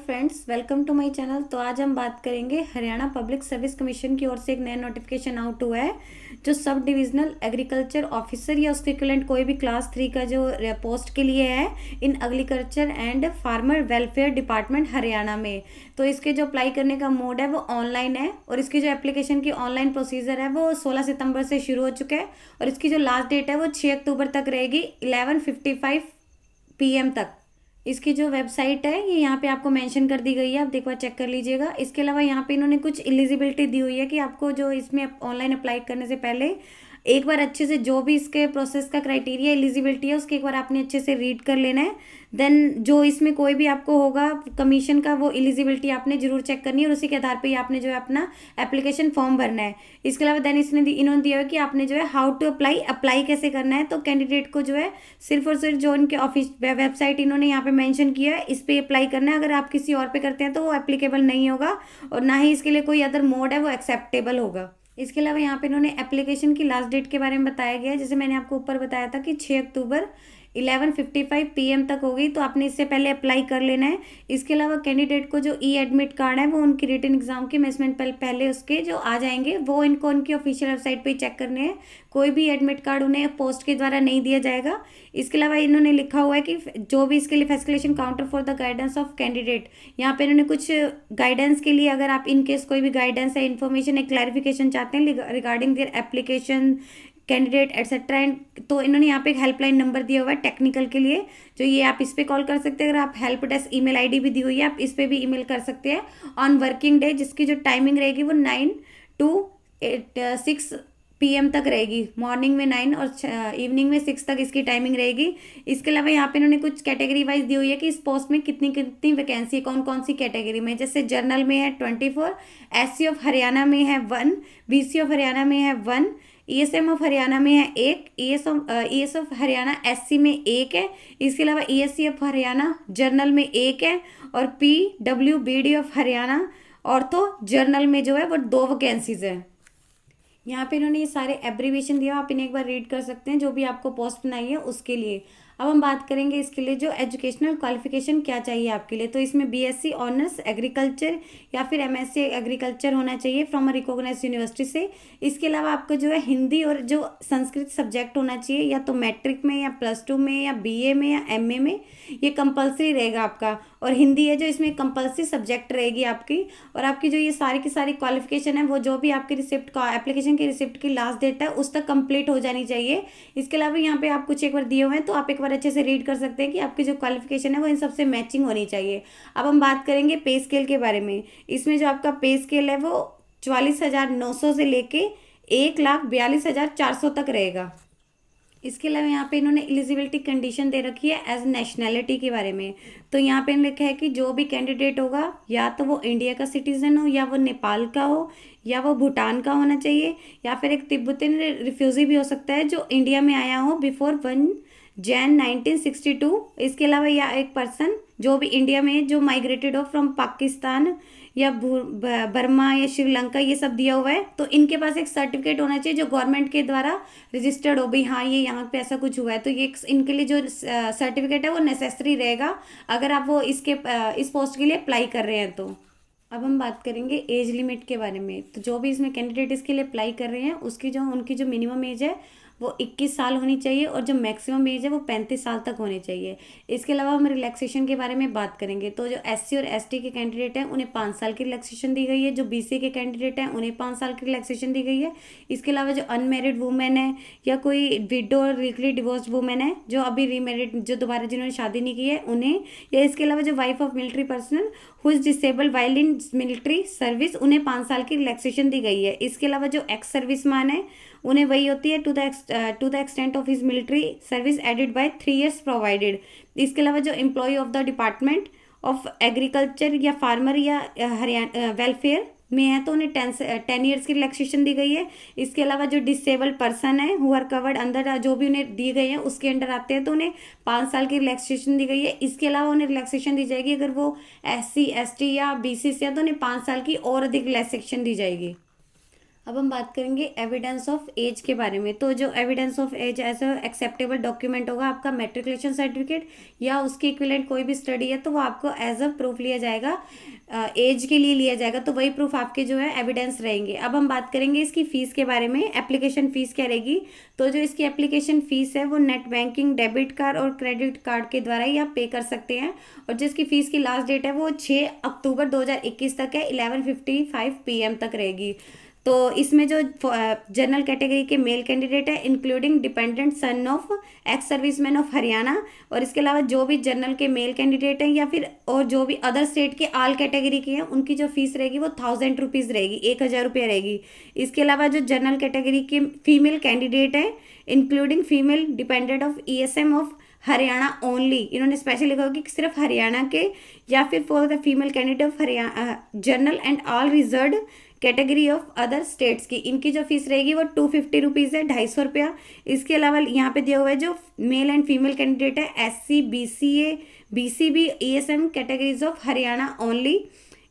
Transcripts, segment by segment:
Friends, welcome to my channel. तो आज हम बात करेंगे हरियाणा पब्लिक सर्विस कमीशन की ओर से एक नया नोटिफिकेशन आउट हुआ है जो सब डिविजनल एग्रीकल्चर ऑफिसर या उसके इक्विवेलेंट कोई भी क्लास 3 का जो पोस्ट के लिए है in agriculture and farmer welfare department Haryana में। तो इसके जो अप्लाई करने का मोड है वो ऑनलाइन है और इसकी जो एप्लीकेशन की ऑनलाइन प्रोसीजर है वो 16 सितंबर से शुरू हो चुका है और इसकी जो लास्ट डेट है वो 6 अक्टूबर तक रहेगी 11:55 PM तक। इसकी जो वेबसाइट है ये यहाँ पे आपको मेंशन कर दी गई है, आप एक बार चेक कर लीजिएगा। इसके अलावा यहाँ पे इन्होंने कुछ एलिजिबिलिटी दी हुई है कि आपको जो इसमें ऑनलाइन अप्लाई करने से पहले एक बार अच्छे से जो भी इसके प्रोसेस का क्राइटेरिया एलिजिबिलिटी है उसके एक बार आपने अच्छे से रीड कर लेना है। देन जो इसमें कोई भी आपको होगा कमीशन का वो एलिजिबिलिटी आपने जरूर चेक करनी है और उसी के आधार पे ही आपने जो है अपना एप्लीकेशन फॉर्म भरना है। इसके अलावा देन इन्होंने दिया है कि आपने जो है हाउ टू अप्लाई कैसे करना है। तो कैंडिडेट को जो है सिर्फ और सिर्फ जो इनके ऑफिस वेबसाइट इन्होंने यहाँ पे मेंशन किया है इस पे अप्लाई करना है। अगर आप किसी और पे करते हैं तो वो एप्लीकेबल नहीं होगा और ना ही इसके लिए कोई अदर मोड है वो एक्सेप्टेबल होगा। इसके अलावा यहाँ पे इन्होंने एप्लीकेशन की लास्ट डेट के बारे में बताया गया है, जैसे मैंने आपको ऊपर बताया था कि 6 अक्टूबर 11:55 PM तक होगी, तो आपने इससे पहले अप्लाई कर लेना है। इसके अलावा कैंडिडेट को जो ई एडमिट कार्ड है वो उनकी रिटन एग्जाम के मेंसमेंट पहले उसके जो आ जाएंगे वो इनको उनकी ऑफिशियल वेबसाइट पे ही चेक करने हैं। कोई भी एडमिट कार्ड उन्हें पोस्ट के द्वारा नहीं दिया जाएगा। इसके अलावा इन्होंने लिखा हुआ है कि जो भी इसके लिए facilitation counter for the guidance of candidate, यहाँ पे इन्होंने कुछ गाइडेंस के लिए अगर आप इनकेस कोई भी गाइडेंस है इन्फॉर्मेशन है क्लैरिफिकेशन चाहते हैं regarding their application candidate etcetera and तो इन्होंने यहाँ पे एक हेल्पलाइन नंबर दिया हुआ है टेक्निकल के लिए, जो ये आप इस पे कॉल कर सकते हैं। अगर आप हेल्प डेस्क ईमेल आईडी भी दी हुई है आप इस पे भी ईमेल कर सकते हैं ऑन वर्किंग डे, जिसकी जो टाइमिंग रहेगी वो 9 to 6 PM तक रहेगी। मॉर्निंग में 9 और इवनिंग में 6 तक इसकी टाइमिंग रहेगी। इसके अलावा यहाँ पे इन्होंने कुछ कैटेगरी वाइज दी हुई है कि इस पोस्ट में कितनी कितनी वैकेंसी कौन कौन सी कैटेगरी में, जैसे जर्नल में है 24, SC ऑफ हरियाणा में है 1, BC ऑफ हरियाणा में है 1, ESM ऑफ हरियाणा में है 1, ES ऑफ हरियाणा SC में 1 है। इसके अलावा ESC ऑफ हरियाणा जर्नल में 1 है और PWBD of Haryana ortho journal में जो है वो 2 वैकेंसीज है। यहाँ पे इन्होंने ये सारे एब्रीविएशन दिया, आप इन्हें एक बार रीड कर सकते हैं जो भी आपको पोस्ट बनाई है उसके लिए। अब हम बात करेंगे इसके लिए जो एजुकेशनल क्वालिफिकेशन क्या चाहिए आपके लिए। तो इसमें BSc ऑनर्स एग्रीकल्चर या फिर MSc एग्रीकल्चर होना चाहिए फ्रॉम अ रिकॉग्नाइज्ड यूनिवर्सिटी से। इसके अलावा आपको जो है हिंदी और जो संस्कृत सब्जेक्ट होना चाहिए या तो मैट्रिक में या +2 में या BA में या MA में, ये कंपलसरी रहेगा आपका। और हिंदी है जो इसमें कंपलसरी सब्जेक्ट रहेगी आपकी। और आपकी जो ये सारी की सारी क्वालिफिकेशन है वो जो भी आपकी रिसिप्ट का एप्लीकेशन की रिसिप्ट की लास्ट डेट है उस तक कंप्लीट हो जानी चाहिए। इसके अलावा यहाँ पे आप कुछ एक बार दिए हुए हैं तो आप एक बार अच्छे से रीड कर सकते हैं कि आपकी जो क्वालिफिकेशन है वो इन सबसे मैचिंग होनी चाहिए। अब हम बात करेंगे पे स्केल के बारे में। इसमें जो आपका पे स्केल है वो 44,900 से लेके 1,42,400 तक रहेगा। इसके अलावा यहाँ पे इन्होंने एलिजिबिलिटी कंडीशन दे रखी है एज नेशनैलिटी के बारे में। तो यहाँ पे लिखा है कि जो भी कैंडिडेट होगा या तो वो इंडिया का सिटीजन हो या वो नेपाल का हो या वो भूटान का होना चाहिए या फिर एक तिब्बतन रिफ्यूजी भी हो सकता है जो इंडिया में आया हो बिफोर 1 Jan 1962। इसके अलावा या एक पर्सन जो भी इंडिया में जो माइग्रेटेड हो फ्रॉम पाकिस्तान या बर्मा या श्रीलंका, ये सब दिया हुआ है। तो इनके पास एक सर्टिफिकेट होना चाहिए जो गवर्नमेंट के द्वारा रजिस्टर्ड हो, भाई हाँ ये यहाँ पे ऐसा कुछ हुआ है। तो ये इनके लिए जो सर्टिफिकेट है वो नेसेसरी रहेगा अगर आप वो इस पोस्ट के लिए अप्लाई कर रहे हैं। तो अब हम बात करेंगे एज लिमिट के बारे में। तो जो भी इसमें कैंडिडेट इसके लिए अप्लाई कर रहे हैं उनकी जो मिनिमम एज है वो 21 साल होनी चाहिए और जो मैक्सिमम एज है वो 35 साल तक होनी चाहिए। इसके अलावा हम रिलैक्सेशन के बारे में बात करेंगे। तो जो SC और ST के कैंडिडेट हैं उन्हें 5 साल की रिलैक्सेशन दी गई है। जो BC के कैंडिडेट हैं उन्हें 5 साल की रिलैक्सेशन दी गई है। इसके अलावा जो अनमेरिड वुमेन है या कोई विडो और लीगली डिवोर्स्ड वुमेन है जो अभी रीमेरिड जो दोबारा जिन्होंने शादी नहीं की है उन्हें, या इसके अलावा जो wife of military personnel who is disabled while in military service उन्हें 5 साल की रिलैक्सेशन दी गई है। इसके अलावा जो एक्स सर्विसमैन है उन्हें वही होती है to the extent of his military service added by 3 years provided. इसके अलावा जो employ of the department of agriculture या फार्मर या हरियाणा वेलफेयर में है तो उन्हें 10 years की रिलैक्सेशन दी गई है। इसके अलावा जो डिसेबल्ड पर्सन है हु आर कवर्ड अंदर जो भी उन्हें दिए गए हैं उसके अंडर आते हैं तो उन्हें 5 साल की रिलैक्सेशन दी गई है। इसके अलावा उन्हें रिलैक्सेशन दी जाएगी अगर वो SC ST या BC से है तो उन्हें 5 साल की और अधिक रिलैक्सेशन दी जाएगी। अब हम बात करेंगे एविडेंस ऑफ एज के बारे में। तो जो evidence of age as acceptable document होगा आपका मैट्रिकुलेशन सर्टिफिकेट या उसके इक्विवेलेंट कोई भी स्टडी है तो वो आपको एज अ प्रूफ लिया जाएगा, एज के लिए लिया जाएगा, तो वही प्रूफ आपके जो है एविडेंस रहेंगे। अब हम बात करेंगे इसकी फीस के बारे में। एप्लीकेशन फीस क्या रहेगी? तो जो इसकी एप्लीकेशन फीस है वो नेट बैंकिंग, डेबिट कार्ड और क्रेडिट कार्ड के द्वारा ही आप पे कर सकते हैं। और जिसकी फीस की लास्ट डेट है वो 6 अक्टूबर 2021 तक है, 11:55 PM तक रहेगी। तो इसमें जो जनरल कैटेगरी के मेल कैंडिडेट है including dependent son of ex serviceman of Haryana, और इसके अलावा जो भी जनरल के मेल कैंडिडेट हैं या फिर और जो भी अदर स्टेट के आल कैटेगरी के हैं उनकी जो फीस रहेगी वो 1000 रुपीज़ रहेगी, 1000 रुपये रहेगी। इसके अलावा जो जनरल कैटेगरी के फीमेल कैंडिडेट है including female dependent of ESM of Haryana only, इन्होंने स्पेशल लिखा होगा कि सिर्फ हरियाणा के, या फिर for the female candidate of Haryana general and all reserve category of other states की, इनकी जो फीस रहेगी वो 250 रुपीज़ है, 250 रुपया। इसके अलावा यहाँ पे दिया हुआ है जो मेल एंड फीमेल कैंडिडेट है SC BCA BCB ESM categories of Haryana only,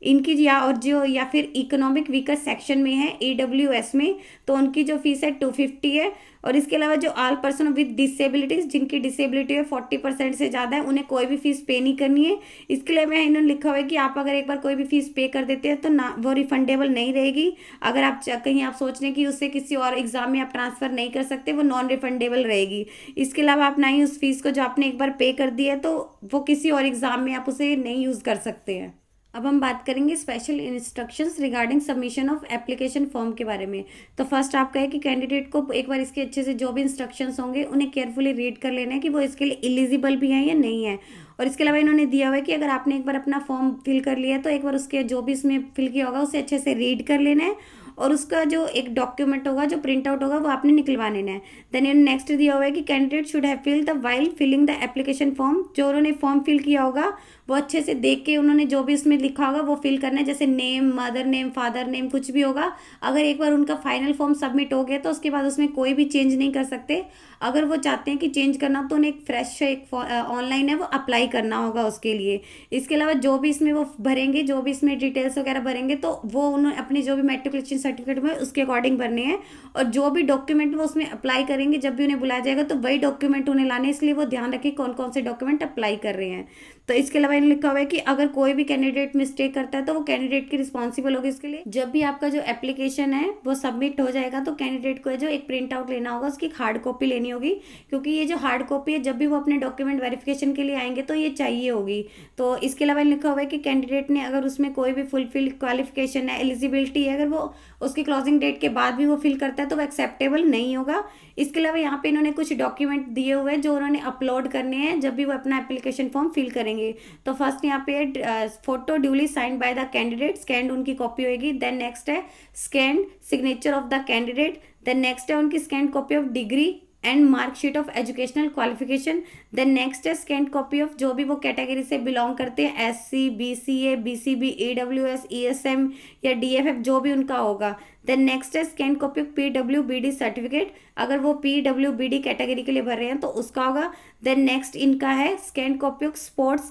इनकी या फिर इकोनॉमिक वीकर सेक्शन में है EWS में, तो उनकी जो फीस है 250 है। और इसके अलावा जो ऑल पर्सन विद डिसेबिलिटीज, जिनकी डिसेबिलिटी है 40% से ज़्यादा है, उन्हें कोई भी फीस पे नहीं करनी है। इसके लिए मैं इन्होंने लिखा हुआ है कि आप अगर एक बार कोई भी फीस पे कर देते हैं तो ना वो रिफंडेबल नहीं रहेगी। अगर आप कहीं आप सोच रहे हैं कि उससे किसी और एग्जाम में आप ट्रांसफ़र नहीं कर सकते, वो नॉन रिफंडेबल रहेगी। इसके अलावा आप ना ही उस फीस को जो आपने एक बार पे कर दिया है तो वो किसी और एग्जाम में आप उसे नहीं यूज़ कर सकते हैं। अब हम बात करेंगे special instructions regarding submission of application form के बारे में। तो फर्स्ट आपका है कि कैंडिडेट को एक बार इसके अच्छे से जो भी इंस्ट्रक्शंस होंगे उन्हें केयरफुली रीड कर लेना है कि वो इसके लिए एलिजिबल भी हैं या नहीं है। और इसके अलावा इन्होंने दिया हुआ है कि अगर आपने एक बार अपना फॉर्म फिल कर लिया है तो एक बार उसके जो भी इसमें फिल किया होगा उसे अच्छे से रीड कर लेना है, और उसका जो एक डॉक्यूमेंट होगा जो प्रिंट आउट होगा वो आपने निकलवा लेना है। देन इन नेक्स्ट दिया हुआ है कि candidate should have fill the while filling the application form, जो उन्होंने फॉर्म फिल किया होगा वो अच्छे से देख के उन्होंने जो भी उसमें लिखा होगा वो फिल करना है, जैसे name, mother name, father name, कुछ भी होगा। अगर एक बार उनका फाइनल फॉर्म सबमिट हो गया तो उसके बाद उसमें कोई भी चेंज नहीं कर सकते। अगर वो चाहते हैं कि चेंज करना तो उन्हें एक फ्रेश एक ऑनलाइन है वो अप्लाई करना होगा उसके लिए। इसके अलावा जो भी इसमें वो भरेंगे, जो भी इसमें डिटेल्स वगैरह भरेंगे तो वो उन्होंने अपने जो भी मैट्रिकुलेशन सर्टिफिकेट में उसके अकॉर्डिंग भरने हैं, और जो भी डॉक्यूमेंट वो उसमें अप्लाई करेंगे जब भी उन्हें बुलाया जाएगा तो वही डॉक्यूमेंट उन्हें लाने, इसलिए वो ध्यान रखें कौन कौन से डॉक्यूमेंट अप्लाई कर रहे हैं। तो इसके अलावा इन्होंने लिखा हुआ है कि अगर कोई भी कैंडिडेट मिस्टेक करता है तो वो कैंडिडेट की रिस्पॉन्सिबल होगी इसके लिए। जब भी आपका जो एप्लीकेशन है वो सबमिट हो जाएगा तो कैंडिडेट को जो एक प्रिंट आउट लेना होगा, उसकी हार्ड कॉपी लेनी होगी, क्योंकि ये जो हार्ड कॉपी है जब भी वो अपने डॉक्यूमेंट वेरिफिकेशन के लिए आएंगे तो ये चाहिए होगी। तो इसके अलावा लिखा हुआ है कि कैंडिडेट ने अगर उसमें कोई भी फुलफिल क्वालिफिकेशन है, एलिजिबिलिटी है, अगर वो उसकी क्लोजिंग डेट के बाद भी वो फिल करता है तो वो एक्सेप्टेबल नहीं होगा। इसके अलावा यहाँ पे इन्होंने कुछ डॉक्यूमेंट दिए हुए हैं जो उन्होंने अपलोड करने हैं जब भी वो अपना एप्लीकेशन फॉर्म फिल करेंगे। तो फर्स्ट यहाँ पे photo duly signed by the candidate, scanned उनकी कॉपी होगी। देन नेक्स्ट है scanned signature of the candidate. Then next है उनकी scanned copy of degree and marksheet of educational qualification. Then next है स्कैंड कॉपी ऑफ जो भी वो category से बिलोंग करते हैं, SC BCA BCB EWS ESM या DFF जो भी उनका होगा। देन नेक्स्ट है scanned copy of PWBD certificate, अगर वो PWBD कैटेगरी के लिए भर रहे हैं तो उसका होगा। देन नेक्स्ट इनका है scanned copy of sports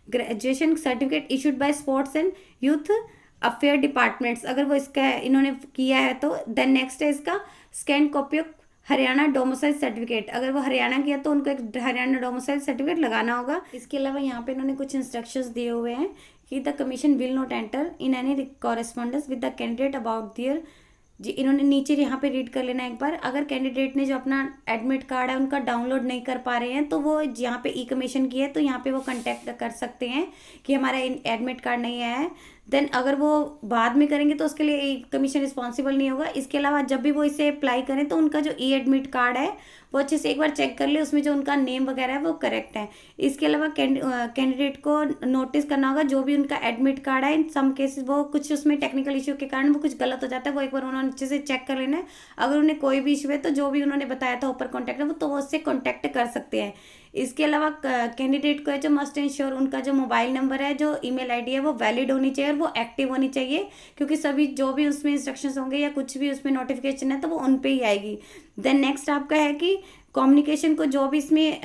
graduation certificate issued by sports and youth affair departments, अगर वो इसका इन्होंने किया है तो। देन नेक्स्ट है इसका scanned copy of Haryana domicile certificate, अगर वो हरियाणा किया तो उनको एक हरियाणा डोमिसाइल सर्टिफिकेट लगाना होगा। इसके अलावा यहाँ पे इन्होंने कुछ इंस्ट्रक्शंस दिए हुए हैं कि the commission will not enter in any correspondence with the candidate about their, जी इन्होंने नीचे यहाँ पे रीड कर लेना एक बार। अगर कैंडिडेट ने जो अपना एडमिट कार्ड है उनका डाउनलोड नहीं कर पा रहे हैं तो वो यहाँ पे ई कमीशन की है तो यहाँ पे वो कांटेक्ट कर सकते हैं कि हमारा एडमिट कार्ड नहीं आया है। देन अगर वो बाद में करेंगे तो उसके लिए ई कमीशन रिस्पॉन्सिबल नहीं होगा। इसके अलावा जब भी वो इसे अप्लाई करें तो उनका जो ई एडमिट कार्ड है वो अच्छे से एक बार चेक कर ले, उसमें जो उनका नेम वगैरह है वो करेक्ट है। इसके अलावा कैंडिडेट को नोटिस करना होगा जो भी उनका एडमिट कार्ड है, इन सम केसेस वो कुछ उसमें टेक्निकल इशू के कारण वो कुछ गलत हो जाता है, वो एक बार उन्होंने अच्छे से चेक कर लेना है। अगर उन्हें कोई भी इशू है तो जो भी उन्होंने बताया था ऊपर कॉन्टैक्ट है तो वो उससे कॉन्टैक्ट कर सकते हैं। इसके अलावा कैंडिडेट को है जो मस्ट इंश्योर उनका जो मोबाइल नंबर है, जो ईमेल आईडी है वो वैलिड होनी चाहिए और वो एक्टिव होनी चाहिए, क्योंकि सभी जो भी उसमें इंस्ट्रक्शंस होंगे या कुछ भी उसमें नोटिफिकेशन है तो वो उन पे ही आएगी। देन नेक्स्ट आपका है कि कम्युनिकेशन को जो भी इसमें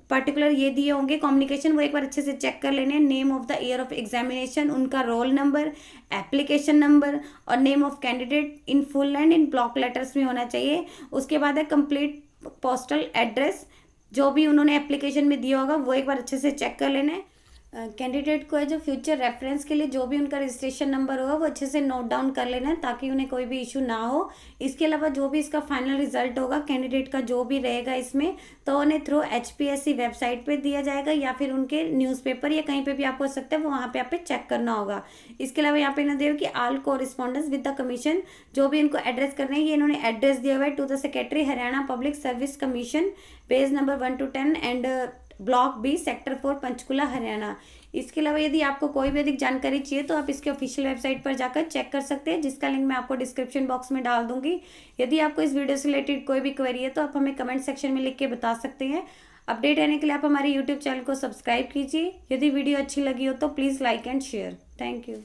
पर्टिकुलर ये दिए होंगे कम्युनिकेशन, वो एक बार अच्छे से चेक कर लेने हैं। Name of the year of examination, उनका रोल नंबर, एप्लीकेशन नंबर और name of candidate in full and in block letters में होना चाहिए। उसके बाद है कंप्लीट पोस्टल एड्रेस, जो भी उन्होंने एप्लीकेशन में दिया होगा वो एक बार अच्छे से चेक कर लेना है। कैंडिडेट को है जो फ्यूचर रेफरेंस के लिए जो भी उनका रजिस्ट्रेशन नंबर होगा वो अच्छे से नोट डाउन कर लेना है, ताकि उन्हें कोई भी इशू ना हो। इसके अलावा जो भी इसका फाइनल रिजल्ट होगा कैंडिडेट का जो भी रहेगा इसमें, तो उन्हें थ्रू HPSC वेबसाइट पे दिया जाएगा या फिर उनके न्यूज़पेपर या कहीं पे भी आपको हो सकता है वो वहाँ पे आप चेक करना होगा। इसके अलावा यहाँ पे ना दिया कि आल कोरिस्पॉन्डेंस विद द कमीशन, जो भी इनको एड्रेस करना है ये इन्होंने एड्रेस दिया हुआ है to the secretary Haryana public service commission, page number 1 to 10 and block B sector 4 Panchkula Haryana. इसके अलावा यदि आपको कोई भी अधिक जानकारी चाहिए तो आप इसके ऑफिशियल वेबसाइट पर जाकर चेक कर सकते हैं, जिसका लिंक मैं आपको डिस्क्रिप्शन बॉक्स में डाल दूंगी। यदि आपको इस वीडियो से रिलेटेड कोई भी क्वेरी है तो आप हमें कमेंट सेक्शन में लिख के बता सकते हैं। अपडेट रहने के लिए आप हमारे यूट्यूब चैनल को सब्सक्राइब कीजिए। यदि वीडियो अच्छी लगी हो तो please like and share. Thank you.